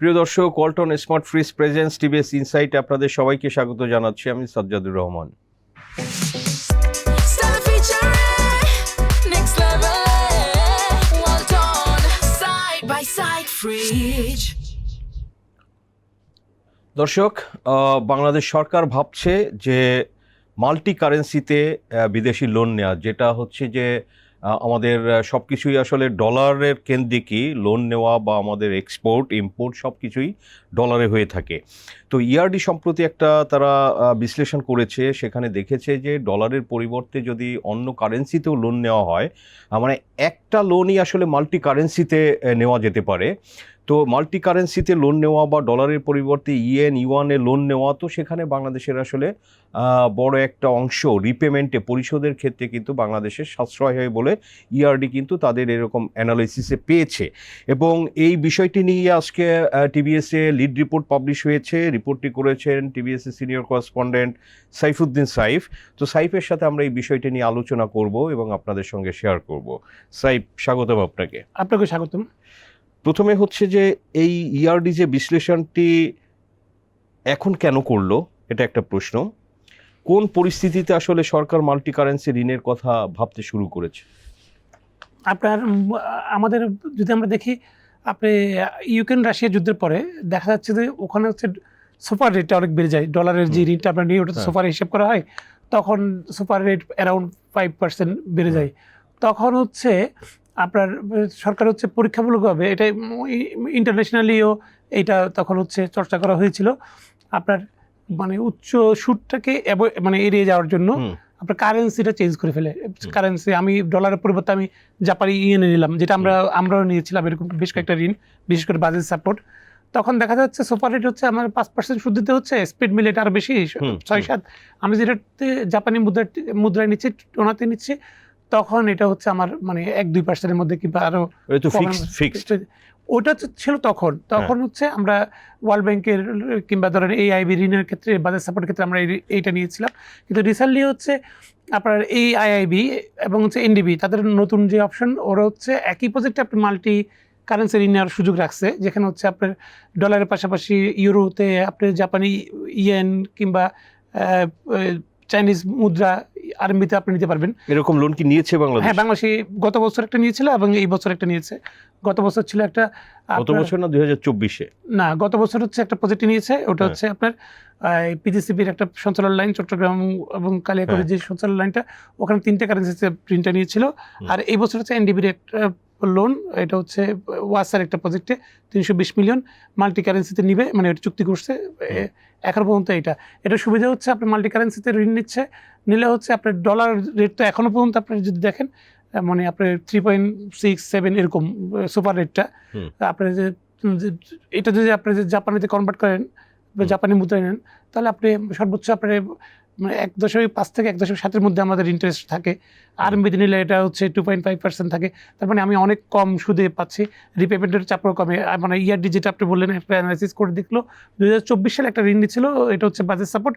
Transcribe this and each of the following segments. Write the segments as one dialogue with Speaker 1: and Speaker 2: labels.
Speaker 1: প্রিয় দর্শক, Walton smart fridge presents TVS ইনসাইটে আপনাদের সবাইকে স্বাগত জানাচ্ছি। আমি সাজ্জাদুর রহমান। দর্শক, বাংলাদেশ সরকার ভাবছে যে মাল্টি কারেন্সিতে বিদেশি লোন নেওয়া, যেটা হচ্ছে যে আমাদের সব কিছুই আসলে ডলারের কেন্দ্রিকই লোন নেওয়া বা আমাদের এক্সপোর্ট ইম্পোর্ট সব কিছুই ডলারে হয়ে থাকে। তো ইআরডি সম্প্রতি একটা তারা বিশ্লেষণ করেছে, সেখানে দেখেছে যে ডলারের পরিবর্তে যদি অন্য কারেন্সিতেও লোন নেওয়া হয়, মানে একটা লোনই আসলে মাল্টি কারেন্সিতে নেওয়া যেতে পারে। তো মাল্টি কারেন্সিতে লোন নেওয়া বা ডলারের পরিবর্তে ইউয়ানে লোন নেওয়া, তো সেখানে বাংলাদেশের আসলে বড় একটা অংশ রিপেমেন্টে পরিশোধের ক্ষেত্রে কিন্তু বাংলাদেশের সাশ্রয় হয় বলে ইআরডি কিন্তু তাদের এরকম অ্যানালাইসিসে পেয়েছে। এবং এই বিষয়টি নিয়ে আজকে টিভিএসে লিড রিপোর্ট পাবলিশ হয়েছে। রিপোর্টটি করেছেন টিভিএসের সিনিয়র করেসপন্ডেন্ট সাইফুদ্দিন সাইফ। তো সাইফের সাথে আমরা এই বিষয়টি নিয়ে আলোচনা করব এবং আপনাদের সঙ্গে শেয়ার করব। সাইফ, স্বাগতম আপনাকে।
Speaker 2: আপনাকে স্বাগতম।
Speaker 1: প্রথমে হচ্ছে যে এই ইআরডি যে বিশ্লেষণটি এখন কেন করলো, এটা একটা প্রশ্ন। কোন পরিস্থিতিতে আসলে সরকার মাল্টি কারেন্সি ঋণের কথা ভাবতে শুরু করেছে?
Speaker 2: আমাদের যদি আমরা দেখি, আপনি ইউক্রেন রাশিয়া যুদ্ধের পরে দেখা যাচ্ছে যে ওখানে হচ্ছে সুপার রেটটা অনেক বেড়ে যায়। ডলারের যে ঋণটা আপনার নিয়ে ওটা সুপার হিসেব করা হয়, তখন সুপার রেট অ্যারাউন্ড 5% বেড়ে যায়। তখন হচ্ছে আপনার সরকার হচ্ছে পরীক্ষামূলকভাবে এটা ইন্টারন্যাশনালিও এইটা তখন হচ্ছে চর্চা করা হয়েছিল, আপনার মানে উচ্চ সুদটাকে মানে এড়িয়ে যাওয়ার জন্য আপনার কারেন্সিটা চেঞ্জ করে ফেলে। কারেন্সি আমি ডলারের পরিবর্তে আমি জাপানি ইয়েনে নিলাম, যেটা আমরাও নিয়েছিলাম এরকম বেশ কয়েকটা ঋণ, বিশেষ করে বাজেট সাপোর্ট। তখন দেখা যাচ্ছে সুপার রেট হচ্ছে আমার 5% সুদ দিতে হচ্ছে, স্পিড মিল এটা আরো বেশি 6-7। আমি যেটাতে জাপানি মুদ্রায় নিচ্ছি, টোনাতে নিচ্ছি, তখন এটা হচ্ছে আমার মানে 1-2%-এর মধ্যে কিংবা আরো
Speaker 1: ফিক্সড।
Speaker 2: ওটা ছিল তখন হচ্ছে আমরা ওয়ার্ল্ড ব্যাংকের কিংবা ধরেন AIB ঋণের ক্ষেত্রে, বাজার সাপোর্টের ক্ষেত্রে আমরা এইটা নিয়েছিলাম। কিন্তু রিসেন্টলি হচ্ছে আপনার AIB এবং হচ্ছে NDB তাদের নতুন যে অপশন, ওরা হচ্ছে একই প্রজেক্টে আপনি মাল্টি কারেন্সি ঋণ নেওয়ার সুযোগ রাখছে, যেখানে হচ্ছে আপনার ডলারের পাশাপাশি ইউরোতে আপনি জাপানি ইয়েন কিংবা চাইনিজ মুদ্রা আরএমবিতে আপনি নিতে পারবেন।
Speaker 1: এরকম লোন কি নিয়েছে বাংলাদেশ?
Speaker 2: হ্যাঁ, বাংলাদেশে গত বছর একটা নিয়েছিল এবং এই বছর একটা নিয়েছে। গত বছর ছিল একটা,
Speaker 1: গত বছর না 2024-এ?
Speaker 2: না, গত বছর হচ্ছে একটা প্রজেক্ট নিয়েছে, ওটা হচ্ছে আপনার পিজিসিবির একটা সঞ্চালন লাইন, চট্টগ্রাম এবং কালিয়াকৈর যে সঞ্চালন লাইনটা, ওখানে 3টে কারেন্সিতে প্রিন্টটা নিয়েছিল। আর এই বছর হচ্ছে এনডিবির একটা লোন, এটা হচ্ছে ওয়াসার একটা প্রজেক্টে 320 মিলিয়ন মাল্টি কারেন্সিতে নিবে, মানে এটা চুক্তি করছে এখন পর্যন্ত। এটা সুবিধা হচ্ছে আপনার মাল্টি কারেন্সিতে ঋণ নিলে হচ্ছে আপনার ডলার রেট তো এখনো পর্যন্ত আপনি যদি দেখেন, মানে আপনার 3.67 এরকম সুপার রেটটা। আপনার যে এটা যদি আপনি যে জাপানিতে কনভার্ট করেন, জাপানি মুদ্রায় নেন, তাহলে আপনি সর্বোচ্চ আপনার মানে 1.5 থেকে 1.7-এর মধ্যে আমাদের ইন্টারেস্ট থাকে। আরএমবিতে নিলে এটা হচ্ছে 2.5% থাকে। তার মানে আমি অনেক কম সুদে পাচ্ছি, রিপেমেন্টের চাপও কমে। মানে ইআরডি যেটা আপনি বললেন, একটা অ্যানালাইসিস করে দেখলো, 2024 সালে একটা ঋণ নিয়েছিল, এটা হচ্ছে বাজেট সাপোর্ট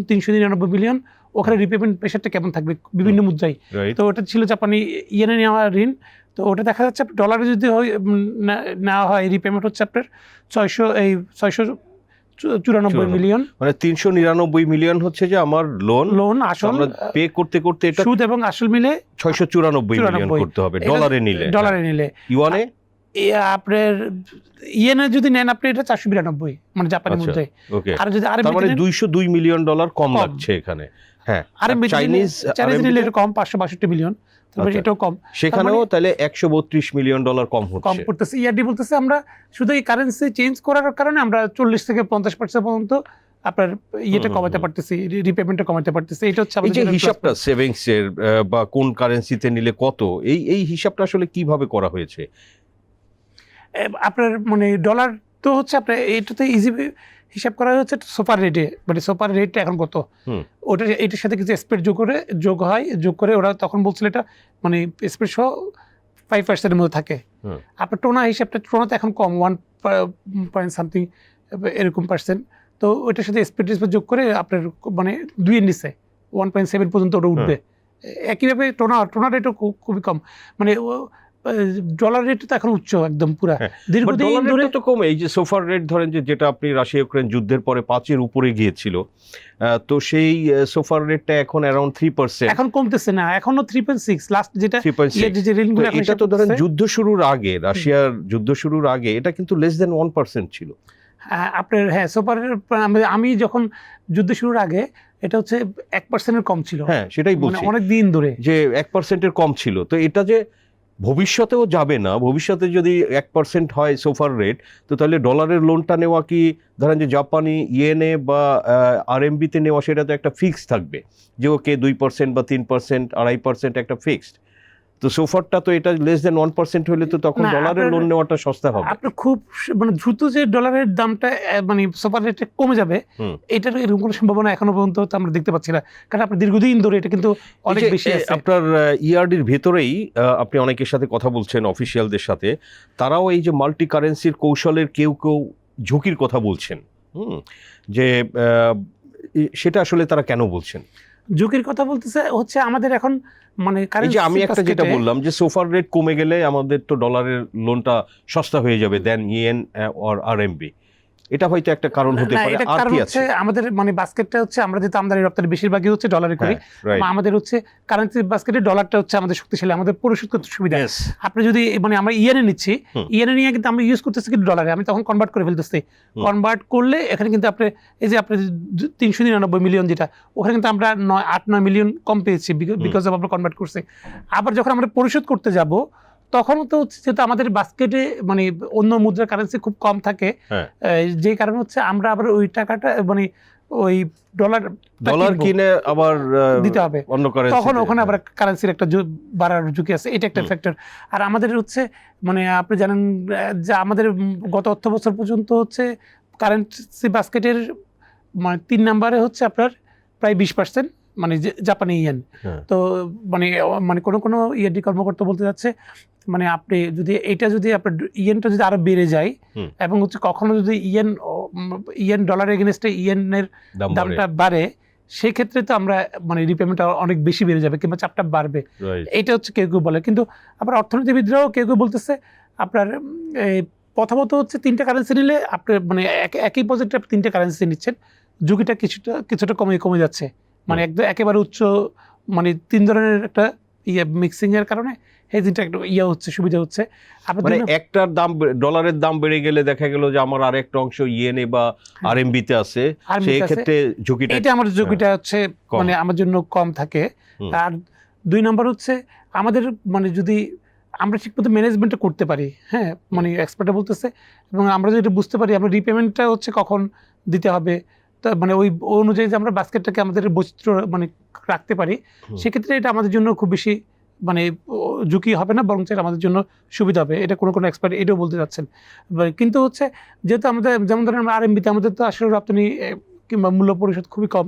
Speaker 2: 399 মিলিয়ন। ওখানে রিপেমেন্ট প্রেশারটা কেমন থাকবে বিভিন্ন মুদ্রায়, তো ওটা ছিল জাপানি ইয়েনে নেওয়া ঋণ। তো ওটা দেখা যাচ্ছে ডলারে যদি নেওয়া হয়, রিপেমেন্ট হচ্ছে আপনার 694 মিলিয়ন,
Speaker 1: মানে 399 মিলিয়ন হচ্ছে যে আমার লোন আসল পে করতে এটা
Speaker 2: সুদ এবং আসল মিলে
Speaker 1: 694 মিলিয়ন করতে হবে ডলারে নিলে। ইউয়ানে
Speaker 2: আপনার ইয়েনে যদি নেন আপনি, এটা 492, মানে জাপানি মুদ্রায়। আর যদি
Speaker 1: তার মানে $202 মিলিয়ন কম লাগছে এখানে। হ্যাঁ,
Speaker 2: আর চাইনিজ নিলে এটা কম, 562 মিলিয়ন, তারপরে এটাও কম।
Speaker 1: সেখানেও তাহলে $132 মিলিয়ন কম
Speaker 2: পড়তেছে। ইআরডি বলতেছে আমরা শুধু এই কারেন্সি চেঞ্জ করার কারণে আমরা 40 থেকে 50% পর্যন্ত আপনার ইয়েটা কমাতে পারতেছি, রিপেমেন্টটা কমাতে পারতেছি। এটা হচ্ছে
Speaker 1: এই যে হিসাবটা সেভিংস এর বা কোন কারেন্সিতে নিলে কত, এই হিসাবটা আসলে কিভাবে করা হয়েছে?
Speaker 2: আপনার মানে ডলার তো হচ্ছে আপনার এটাতে ইজি হিসাব করা হচ্ছে সুপার রেটে, মানে সুপার রেটটা এখন কত, ওটা এটার সাথে কিছু স্প্রেড যোগ করে ওরা তখন বলছিল এটা মানে স্প্রেড সহ 5%-এর মধ্যে থাকে। আপনার টোনা হিসাবটা, টোনাতে এখন কম 1 এরকম %। তো ওইটার সাথে স্প্রেড যোগ করে আপনার মানে 2-এর নিচে 1.7 পর্যন্ত ওটা উঠবে। একইভাবে টোনা রেটও খুবই কম, মানে ডলার রেট তো এখন উচ্চ একদম পুরা
Speaker 1: হ্যাঁ,
Speaker 2: দীর্ঘদিন
Speaker 1: ডলার
Speaker 2: ধরে।
Speaker 1: রেটটা তো কমে, এই যে সোফার রেট ধরেন যেটা আপনি রাশিয়া ইউক্রেন যুদ্ধের পরে 5-এর উপরে গিয়েছিল, তো সেই সোফার রেটটা এখন অ্যারাউন্ড 3%।
Speaker 2: এখন কমতেছে না, এখনো 3.6 লাস্ট যেটা
Speaker 1: 3.6।
Speaker 2: যে ঋণগুলো এখন
Speaker 1: এটা তো ধরেন যুদ্ধ শুরুর আগে, রাশিয়ার যুদ্ধ শুরুর আগে এটা কিন্তু লেস দেন 1% ছিল।
Speaker 2: আপনার সুপারের আমি যখন যুদ্ধ শুরুর আগে এটা হচ্ছে 1%-এর কম ছিল।
Speaker 1: হ্যাঁ, সেটাই বলছি,
Speaker 2: অনেক দিন ধরে
Speaker 1: যে 1%-এর কম ছিল। তো এটা যে ভবিষ্যতেও যাবে না, ভবিষ্যতে যদি 1% হয় সোফার রেট, তো তাহলে ডলারের লোনটা নেওয়া কি ধরেন যে জাপানি ইয়েনে বা আরএমবিতে নেওয়া, সেটা তো একটা ফিক্স থাকবে যে ওকে 2% বা 3%, 2.5% একটা ফিক্সড। তো সোফারটা তো এটা লেস দেন 1% হলে তো তখন
Speaker 2: না,
Speaker 1: ডলারের লোন নেওয়াটা সস্তা হবে।
Speaker 2: আপনার খুব দ্রুত যে ডলারের দামটা সুপার রেটে কমে যাবে, এটার এরকম কোনো সম্ভাবনা এখনো পর্যন্ত তো আমরা দেখতে পাচ্ছি না, কারণ আপনার দীর্ঘদিন ধরে এটা কিন্তু অনেক বেশি আছে।
Speaker 1: আপনার ইআরডির ভেতরেই আপনি অনেকের সাথে কথা বলছেন, অফিসিয়ালদের সাথে, তারাও এই যে মাল্টি কারেন্সির কৌশলের কেউ ঝুঁকির কথা বলছেন, যে সেটা আসলে তারা কেন বলছেন?
Speaker 2: ঝুঁকির কথা বলতেছে হচ্ছে আমাদের এখন
Speaker 1: এই যে আমি একটা যেটা বললাম যে সোফার রেট কমে গেলে আমাদের তো ডলারের লোনটা সস্তা হয়ে যাবে দেন ইএন অর আরএমবি, এটা হয়তো একটা কারণ হতে পারে। আর কি আছে?
Speaker 2: আমাদের বাস্কেটটা হচ্ছে আমরা যেহেতু আমদানি রপ্তানি বেশিরভাগই হচ্ছে ডলারে করি, আমাদের হচ্ছে কারেন্সি বাস্কেটে ডলারটা হচ্ছে আমাদের শক্তিশালী, আমাদের পরিশোধ করতে সুবিধা। আপনি যদি আমরা ইয়েনে নিচ্ছি, ইয়েনে নিয়ে কিন্তু আমরা ইউজ করতেছি কিন্তু ডলারে, আমি তখন কনভার্ট করে ফেলতেছি। কনভার্ট করলে এখানে কিন্তু আপনি এই যে আপনি 399 মিলিয়ন যেটা, ওখানে কিন্তু আমরা 8-9 মিলিয়ন কম পেয়েছি বিকজ অফ আমরা কনভার্ট করছি। আবার যখন আমরা পরিশোধ করতে যাব তখনও তো হচ্ছে যেহেতু আমাদের বাস্কেটে অন্য মুদ্রা কারেন্সি খুব কম থাকে, যে কারণে হচ্ছে আমরা আবার ওই টাকাটা ওই ডলার
Speaker 1: কিনে আবার
Speaker 2: দিতে হবে
Speaker 1: অন্য কারেন্সি,
Speaker 2: তখন ওখানে আবার কারেন্সির একটা বাড়ার ঝুঁকি আছে, এটা একটা ফ্যাক্টর। আর আমাদের হচ্ছে আপনি জানেন যে আমাদের গত অর্থ বছর পর্যন্ত হচ্ছে কারেন্সি বাস্কেটের 3 নম্বরে হচ্ছে আপনার প্রায় 20% জাপানি ইয়েন। তো কোনো ইয়েডি কর্মকর্তা বলতে যাচ্ছে আপনি যদি এটা যদি আপনার ইয়েনটা যদি আরো বেড়ে যায় এবং হচ্ছে কখনো যদি ইয়েন ডলার এগেনস্টে ইয়েনের দামটা বাড়ে, সেই ক্ষেত্রে তো আমরা রিপেমেন্ট অনেক বেশি বেড়ে যাবে কিংবা চাপটা বাড়বে, এটা হচ্ছে কেউ কেউ বলে। কিন্তু আবার অর্থনীতিবিদরাও কেউ কেউ বলতেছে আপনার প্রথমত হচ্ছে 3টা কারেন্সি নিলে আপনি একই প্রজেক্টে 3টা কারেন্সি নিচ্ছেন, ঝুঁকিটা কিছুটা কমে যাচ্ছে। একদম একেবারে উচ্চ 3 ধরনের একটা মিক্সিং এর কারণে হেজিংটা একটু হচ্ছে, সুবিধা হচ্ছে।
Speaker 1: একটার দাম, ডলারের দাম বেড়ে গেলে দেখা গেল যে আমার আরেকটা অংশ ইয়েনে বা আরএমবিতে আছে, সেই ক্ষেত্রে ঝুঁকিটা,
Speaker 2: এটা আমার ঝুঁকিটা হচ্ছে আমার জন্য কম থাকে। আর 2 নম্বর হচ্ছে আমাদের যদি আমরা ঠিকমতো ম্যানেজমেন্টটা করতে পারি, হ্যাঁ এক্সপার্টরা বলতেছে, এবং আমরা যদি বুঝতে পারি আমরা রিপেমেন্টটা হচ্ছে কখন দিতে হবে, তো ওই অনুযায়ী যে আমরা বাস্কেটটাকে আমাদের বৈচিত্র্য রাখতে পারি, সেক্ষেত্রে এটা আমাদের জন্য খুব বেশি ঝুঁকি হবে না, বরং আমাদের জন্য সুবিধা হবে। এটা কোনো এক্সপার্ট এটাও বলতে যাচ্ছেন। কিন্তু হচ্ছে যেহেতু আমাদের যেমন ধরেন আমরা আরএমবিতে আমাদের তো আসলে রপ্তানি কিংবা মূল্য পরিশোধ খুবই কম,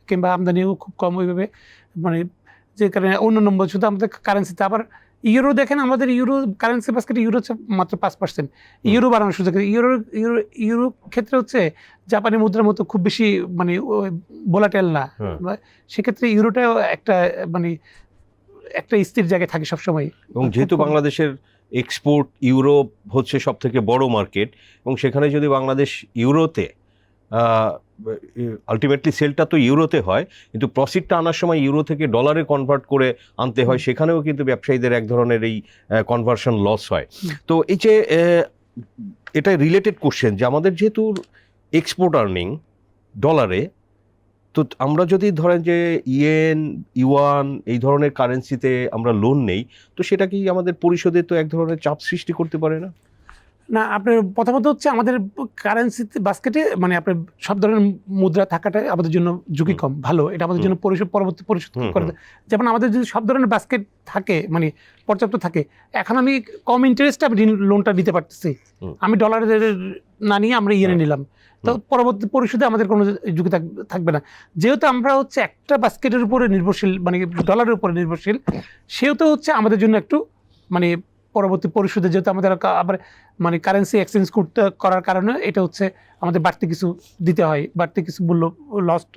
Speaker 2: কিংবা আমদানিও খুব কম ওইভাবে, যে কারণে অন্যান্য শুধু আমাদের কারেন্সিতে। আবার ইউরো দেখেন, আমাদের ইউরো কারেন্সি বাস্কেটে ইউরো হচ্ছে মাত্র 5%, ইউরো বাড়ানোর সুযোগ। ইউরো ক্ষেত্রে হচ্ছে জাপানি মুদ্রার মতো খুব বেশি ভোলাটাইল না, সেক্ষেত্রে ইউরোটাও একটা একটা স্থির জায়গায় থাকে সবসময়। এবং
Speaker 1: যেহেতু বাংলাদেশের এক্সপোর্ট ইউরোপ হচ্ছে সব থেকে বড় মার্কেট, এবং সেখানে যদি বাংলাদেশ ইউরোতে আলটিমেটলি সেলটা তো ইউরোতে হয়, কিন্তু প্রফিটটা আনার সময় ইউরো থেকে ডলারে কনভার্ট করে আনতে হয়, সেখানেও কিন্তু ব্যবসায়ীদের এক ধরনের এই কনভার্সন লস হয়। তো এই যে এটা রিলেটেড কোশ্চেন যে আমাদের যেহেতু এক্সপোর্ট আর্নিং ডলারে, তো আমরা যদি ধরেন যে ইয়েন, ইউয়ান এই ধরনের কারেন্সিতে আমরা লোন নেই, তো সেটা কি আমাদের পরিশোধে তো এক ধরনের চাপ সৃষ্টি করতে পারে না?
Speaker 2: না, আপনার প্রথমত হচ্ছে আমাদের কারেন্সিতে বাস্কেটে আপনার সব ধরনের মুদ্রা থাকাটা আমাদের জন্য ঝুঁকি কম, ভালো। এটা আমাদের জন্য পরবর্তী পরিশোধ করে, যেমন আমাদের যদি সব ধরনের বাস্কেট থাকে পর্যাপ্ত থাকে, এখন আমি কম ইন্টারেস্টে আমি লোনটা দিতে পারতেছি, আমি ডলারে না নিয়ে আমরা ইয়েনে নিলাম, তো পরবর্তী পরিশোধে আমাদের কোনো ঝুঁকি থাকবে না। যেহেতু আমরা হচ্ছে একটা বাস্কেটের উপরে নির্ভরশীল, ডলারের উপরে নির্ভরশীল, সেহেতু হচ্ছে আমাদের জন্য একটু পরবর্তী পরিশোধে যেহেতু আমাদের আবার মানে কারেন্সি এক্সচেঞ্জ করার কারণে এটা হচ্ছে আমাদের বাড়তি কিছু দিতে হয়, বাড়তি কিছু মূল্য লস্ট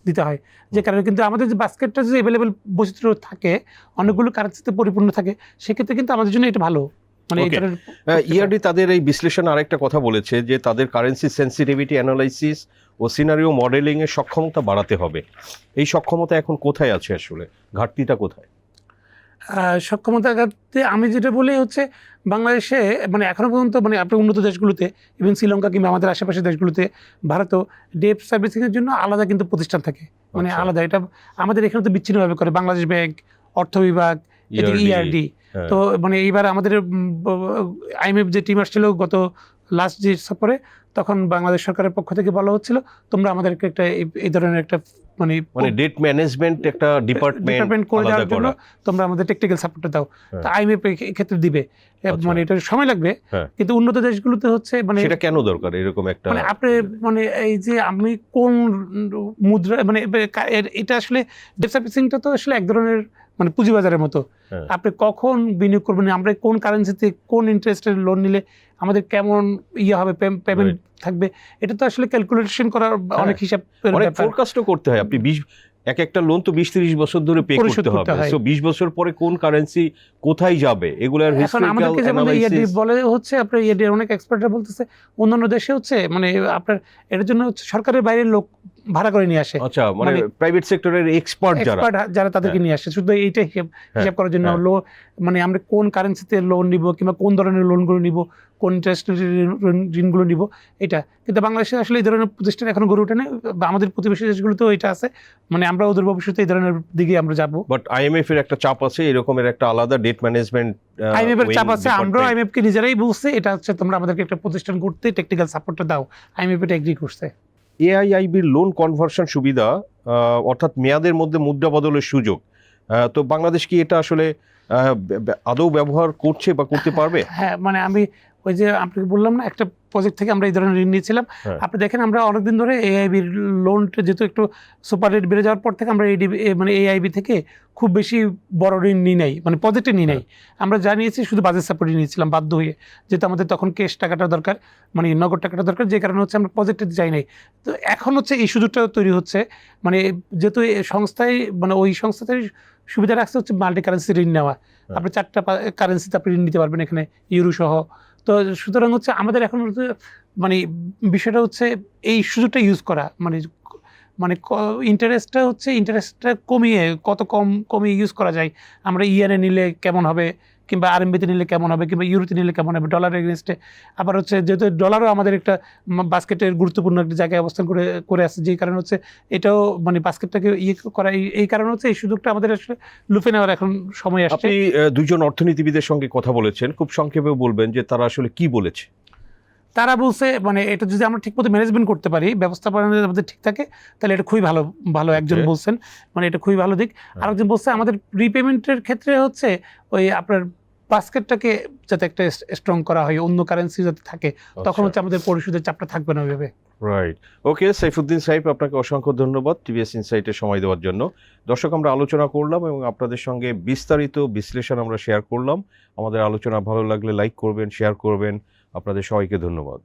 Speaker 2: দিতে হয়, যে কারণে কিন্তু আমাদের যে বাস্কেটটা যে অ্যাভেলেবেল বৈচিত্র্য থাকে, অনেকগুলো কারেন্সিতে পরিপূর্ণ থাকে, সেক্ষেত্রে কিন্তু আমাদের জন্য এটা ভালো। মানে এই
Speaker 1: Okay.
Speaker 2: ধরনের
Speaker 1: ইআরডি তাদের এই বিশ্লেষণ আরেকটা কথা বলেছে যে তাদের কারেন্সি সেন্সিটিভিটি অ্যানালাইসিস ও সিনারিও মডেলিং এর সক্ষমতা বাড়াতে হবে। এই সক্ষমতা এখন কোথায় আছে, আসলে ঘাটতিটা কোথায়?
Speaker 2: সক্ষমতা ঘাটতি আমি যেটা বলি হচ্ছে বাংলাদেশে মানে এখনো পর্যন্ত মানে আপনি উন্নত দেশগুলোতে, ইভেন শ্রীলঙ্কা কিংবা আমাদের আশেপাশের দেশগুলোতে, ভারতও ডেট সার্ভিসিংয়ের জন্য আলাদা কিন্তু প্রতিষ্ঠান থাকে, মানে
Speaker 1: আচ্ছা।
Speaker 2: আলাদা। এটা আমাদের এখানে তো বিচ্ছিন্নভাবে করে, বাংলাদেশ ব্যাংক, অর্থ বিভাগ, এদিকে ইআরডি।
Speaker 1: হ্যাঁ।
Speaker 2: তো মানে এইবার আমাদের আইএমএফ যে টিম আসছিল গত লাস্ট যে সফরে, তখন বাংলাদেশ সরকারের পক্ষ থেকে বলা হচ্ছিল তোমরা আমাদেরকে একটা এই ধরনের একটা মানে
Speaker 1: মানে ডেট ম্যানেজমেন্ট একটা ডিপার্টমেন্ট
Speaker 2: করে
Speaker 1: আলাদা
Speaker 2: দেওয়ার জন্য
Speaker 1: করা।
Speaker 2: তোমরা আমাদের টেকনিক্যাল সাপোর্টটা দাও।
Speaker 1: হ্যাঁ।
Speaker 2: তো আইএমএফ ক্ষেত্রে দিবে,
Speaker 1: আচ্ছা।
Speaker 2: মানে এটা সময় লাগবে,
Speaker 1: হ্যাঁ।
Speaker 2: কিন্তু উন্নত দেশগুলোতে হচ্ছে মানে
Speaker 1: সেটা কেন দরকার এরকম একটা?
Speaker 2: মানে আপনি মানে এই যে আমি কোন মুদ্রা মানে এটা আসলে ডেট সার্ভিসিংটা তো আসলে এক ধরনের মানে পুঁজিবাজারের মতো।
Speaker 1: হ্যাঁ।
Speaker 2: আপনি কখন বিনিয়োগ করবেন, আমরা কোন কারেন্সিতে কোন ইন্টারেস্টের লোন নিলে আমাদের কেমন ইয়ে হবে, পেমেন্ট থাকবে, এটা তো আসলে ক্যালকুলেশন করার অনেক হিসাব
Speaker 1: অনেক ফোরকাস্টও করতে হয়। আপনি একটা লোন তো 20-30 বছর ধরে পে
Speaker 2: পরিশোধ
Speaker 1: করতে
Speaker 2: করতে
Speaker 1: হবে,
Speaker 2: হয়।
Speaker 1: সো 20 বছর পরে কোন কারেন্সি কোথায় যাবে এগুলার
Speaker 2: এখন
Speaker 1: হিস্টোরিক্যাল
Speaker 2: আমাদেরকে যেমন ইএডি
Speaker 1: অ্যানালাইসিস।
Speaker 2: বলে হচ্ছে, আপনার ইএডি অনেক এক্সপার্টরা বলতেছে অন্যান্য দেশে হচ্ছে মানে আপনার এর জন্য হচ্ছে সরকারের বাইরের লোক ভাড়া করে নিয়ে আসে,
Speaker 1: আচ্ছা, মানে
Speaker 2: মানে
Speaker 1: প্রাইভেট সেক্টরের এক্সপার্ট যারা
Speaker 2: তাদেরকে নিয়ে আসে শুধু এইটা হিসাব করার জন্য।
Speaker 1: হ্যাঁ।
Speaker 2: মানে আমরা কোন কারেন্সিতে লোন নিব কিংবা কোন ধরনের লোনগুলো নিব, কোন ইন্টারেস্ট ঋণগুলো নিব, এটা কিন্তু বাংলাদেশে আসলে এই ধরনের প্রতিষ্ঠান এখনো গড়ে ওঠে না। বা আমাদের প্রতিবেশী দেশগুলোতেও এটা আছে, মানে আমরা ওদের ভবিষ্যতে এই ধরনের দিকে আমরা যাবো।
Speaker 1: বাট আইএমএফ এর একটা চাপ আছে, এরকমের একটা আলাদা ডেট ম্যানেজমেন্ট
Speaker 2: আইএমএফ এর চাপ আছে, আমরাও আইএমএফ কে নিজেরাই বলছে এটা হচ্ছে তোমরা আমাদেরকে একটা প্রতিষ্ঠান করতে টেকনিক্যাল সাপোর্টটা দাও, আইএমএফ এটা এগ্রি করছে।
Speaker 1: এআইআইবির লোন কনভার্সন সুবিধা, অর্থাৎ মেয়াদের মধ্যে মুদ্রা বদলের সুযোগ, তো বাংলাদেশ কি এটা আসলে আদৌ ব্যবহার করছে বা করতে পারবে?
Speaker 2: হ্যাঁ, মানে আমি ওই যে আপনাকে বললাম না, একটা প্রজেক্ট থেকে আমরা এই ধরনের ঋণ নিয়েছিলাম।
Speaker 1: হ্যাঁ।
Speaker 2: আপনি দেখেন আমরা অনেকদিন ধরে এআইবির লোনটা যেহেতু একটু সুপার রেট বেড়ে যাওয়ার পর থেকে আমরা মানে এআইবি থেকে খুব বেশি বড় ঋণ নিই নাই, মানে প্রজেক্টে নিই নাই। আমরা জানিয়েছি শুধু বাজেট সাপোর্টই নিয়েছিলাম বাধ্য হয়ে, যেহেতু আমাদের তখন ক্যাশ টাকাটা দরকার, মানে নগদ টাকাটা দরকার, যে কারণে হচ্ছে আমরা প্রজেক্টে যাই নাই। তো এখন হচ্ছে এই সুযোগটা তৈরি হচ্ছে, মানে যেহেতু সংস্থায় মানে ওই সংস্থাতে সুবিধা রাখছে হচ্ছে মাল্টি কারেন্সি ঋণ নেওয়া। আপনি 4টা কারেন্সিতে আপনি ঋণ নিতে পারবেন এখানে, ইউরো সহ। তো সুতরাং হচ্ছে আমাদের এখন মানে বিষয়টা হচ্ছে এই সুযোগটা ইউজ করা, মানে মানে ইন্টারেস্টটা কমিয়ে কমিয়ে ইউজ করা যায়। আমরা ইয়েনে নিলে কেমন হবে, কিংবা আরএমবিতে নিলে কেমন হবে, কিংবা ইউরোতে নিলে কেমন হবে, ডলার এগেনস্টে। আবার হচ্ছে যেহেতু ডলারও আমাদের একটা বাস্কেটের গুরুত্বপূর্ণ একটা জায়গায় অবস্থান করে আসছে, যেই কারণে হচ্ছে এটাও মানে বাস্কেটটাকে ইয়ে করা, এই কারণে হচ্ছে এই সুযোগটা আমাদের আসলে লুফে নেওয়ার এখন সময় আসছে।
Speaker 1: আপনি দুজন অর্থনীতিবিদের সঙ্গে কথা বলেছেন, খুব সংক্ষেপে বলবেন যে তারা আসলে কি বলেছে?
Speaker 2: তারা বলছে মানে এটা যদি আমরা ঠিকমতো ম্যানেজমেন্ট করতে পারি, ব্যবস্থাপনা আমাদের ঠিক থাকে, তাহলে এটা খুবই ভালো একজন বলছেন, মানে এটা খুবই ভালো দিক। আরেকজন বলছে আমাদের রিপেমেন্টের ক্ষেত্রে হচ্ছে ওই আপনার বাস্কেটটাকে যাতে একটা স্ট্রং করা হয়, অন্য কারেন্সি যাতে থাকে, তখন হচ্ছে আমাদের পরিশোধের চাপটা থাকবে না ওইভাবে।
Speaker 1: রাইট, ওকে। সাইফুদ্দিন সাহেব, আপনাকে অসংখ্য ধন্যবাদ টিভিএস ইনসাইটে সময় দেওয়ার জন্য। দর্শক, আমরা আলোচনা করলাম এবং আপনাদের সঙ্গে বিস্তারিত বিশ্লেষণ আমরা শেয়ার করলাম। আমাদের আলোচনা ভালো লাগলে লাইক করবেন, শেয়ার করবেন। আপনাদের সবাইকে ধন্যবাদ।